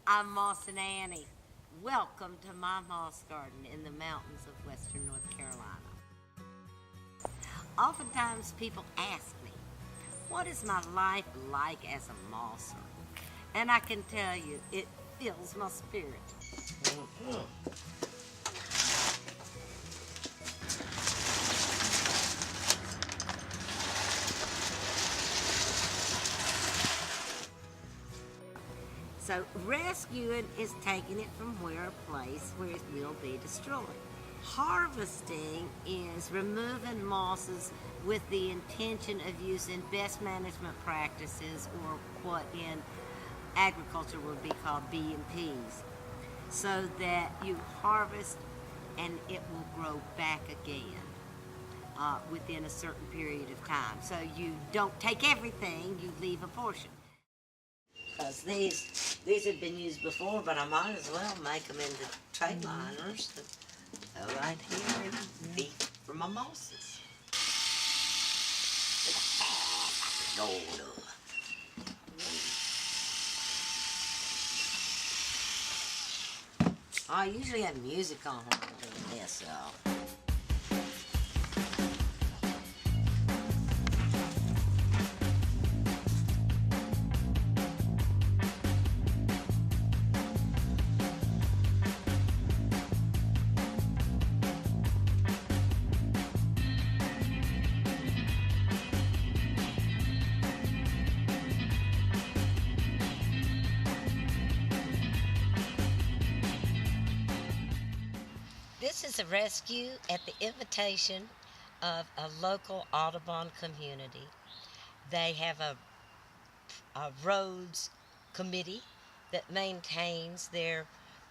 I'm MossinAnnie. Welcome to my moss garden in the mountains of western North Carolina. Oftentimes people ask me, what is my life like as a mosser? And I can tell you, it fills my spirit. So rescuing is taking it from a place where it will be destroyed. Harvesting is removing mosses with the intention of using best management practices, or what in agriculture would be called B&Ps, so that you harvest and it will grow back again within a certain period of time. So you don't take everything, you leave a portion. Because these have been used before, but I might as well make them into tray liners that go right here and be for my mosses. I usually have music on when I'm doing this, so. This is a rescue at the invitation of a local Audubon community. They have a roads committee that maintains their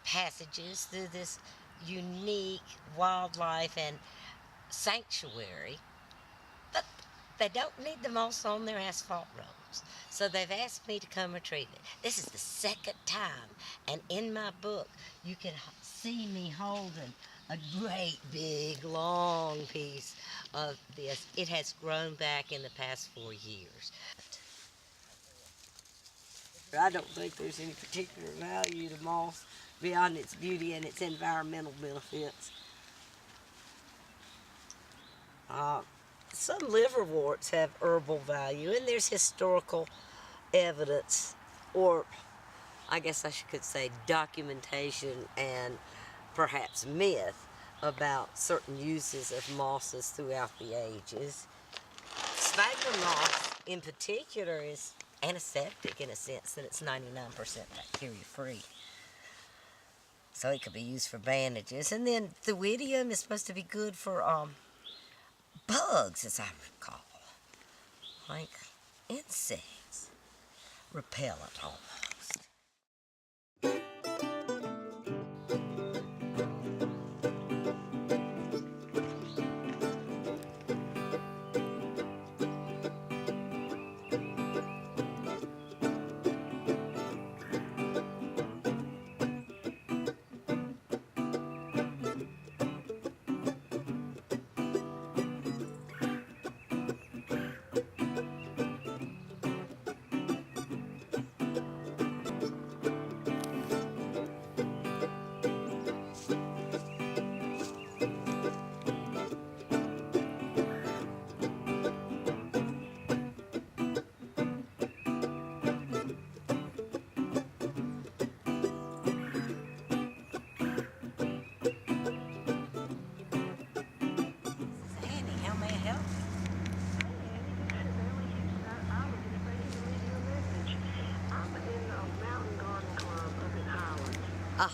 passages through this unique wildlife and sanctuary, but they don't need the moss on their asphalt roads. So they've asked me to come retrieve it. This is the second time, and in my book you can see me holding a great big long piece of this. It has grown back in the past 4 years. I don't think there's any particular value to moss beyond its beauty and its environmental benefits. Some liverworts have herbal value, and there's historical evidence, or I guess I could say documentation and perhaps myth about certain uses of mosses throughout the ages. Sphagnum moss in particular is antiseptic in a sense that it's 99% bacteria free. So it could be used for bandages. And then Thuidium is supposed to be good for bugs, as I recall. Like insects. Repellent almost.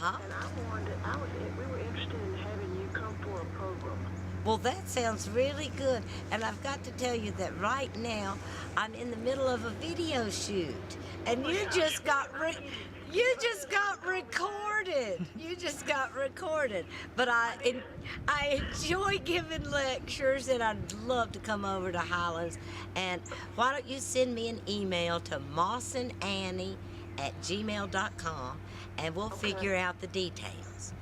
And we were interested in having you come for a program. Well, that sounds really good. And I've got to tell you that right now I'm in the middle of a video shoot, and you just got recorded. You just got recorded. But I enjoy giving lectures, and I'd love to come over to Highlands. And why don't you send me an email to MossinAnnie@gmail.com, and we'll figure out the details.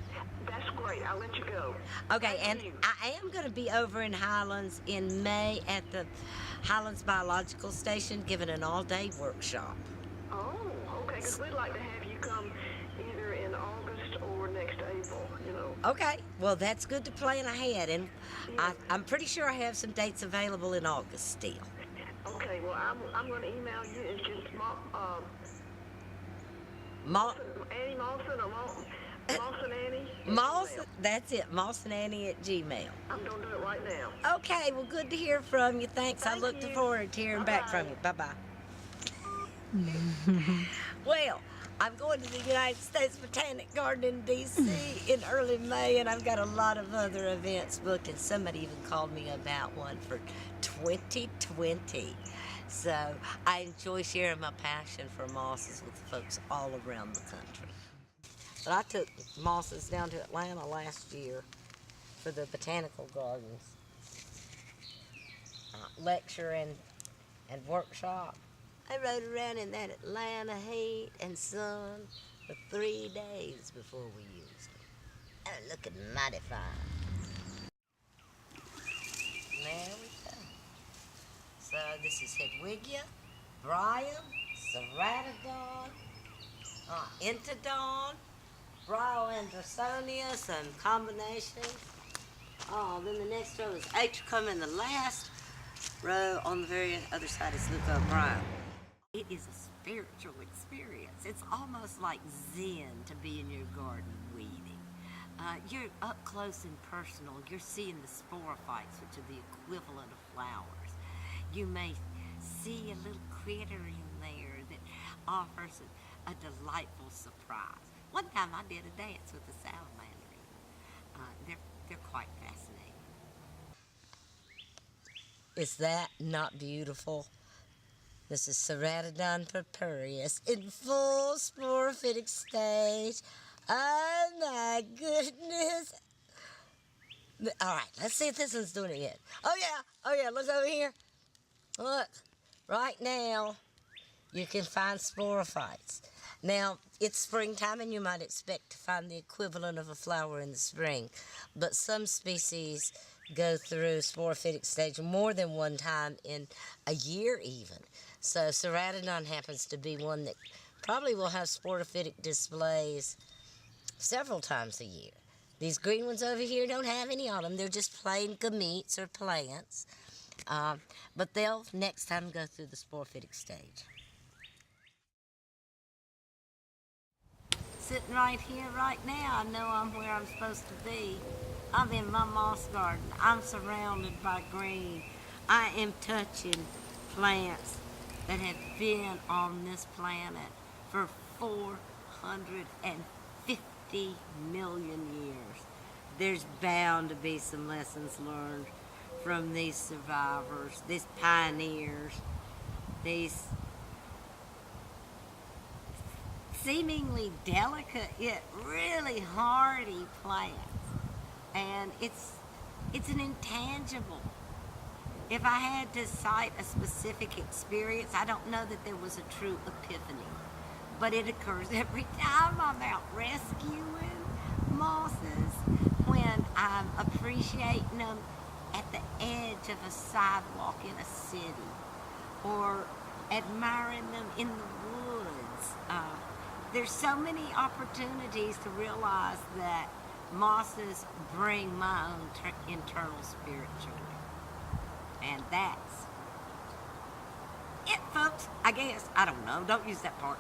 That's great. I'll let you go. Okay, and I am going to be over in Highlands in May at the Highlands Biological Station giving an all-day workshop. Oh, okay, because we'd like to have you come either in August or next April, you know. Okay, well, that's good to plan ahead, and Yeah. I'm pretty sure I have some dates available in August still. Okay, well, I'm going to email you. It's just Ma- Annie Mossin or MossinAnnie at Moss, Gmail. that's it, MossinAnnie at Gmail. I'm going to do it right now. Okay, well, good to hear from you. Thanks. I Thank look you. forward to hearing back from Bye-bye. you. Bye-bye. Well, I'm going to the United States Botanic Garden in D.C. in early May, and I've got a lot of other events booked, and somebody even called me about one for 2020. So I enjoy sharing my passion for mosses with folks all around the country. But I took mosses down to Atlanta last year for the botanical gardens lecture and workshop. I rode around in that Atlanta heat and sun for 3 days before we used them. They're looking mighty fine. There we go. So this is Hedwigia, Bryum, Ceratodon, Intodon, Bryoandrosonia, some combinations. Oh, then the next row is Atrichum, and the last row on the very other side is Leucobryum. It is a spiritual experience. It's almost like Zen to be in your garden weeding. You're up close and personal. You're seeing the sporophytes, which are the equivalent of flowers. You may see a little critter in there that offers a delightful surprise. One time I did a dance with a salamander. They're quite fascinating. Is that not beautiful? This is Ceratodon purpureus in full sporophytic stage. Oh my goodness. All right, let's see if this one's doing it yet. Oh yeah, look over here. Look, right now you can find sporophytes. Now, it's springtime and you might expect to find the equivalent of a flower in the spring, but some species go through sporophytic stage more than one time in a year even. So Ceratodon happens to be one that probably will have sporophytic displays several times a year. These green ones over here don't have any on them. They're just plain gametes or plants. But they'll next time go through the sporophytic stage. Sitting right here, right now, I know I'm where I'm supposed to be. I'm in my moss garden. I'm surrounded by green. I am touching plants that have been on this planet for 450 million years. There's bound to be some lessons learned from these survivors, these pioneers, these seemingly delicate yet really hardy plants. And it's an intangible. If I had to cite a specific experience, I don't know that there was a true epiphany, but it occurs every time I'm out rescuing mosses, when I'm appreciating them at the edge of a sidewalk in a city, or admiring them in the woods. There's so many opportunities to realize that mosses bring my own internal spiritual. And that's it, folks. I guess. I don't know. Don't use that part.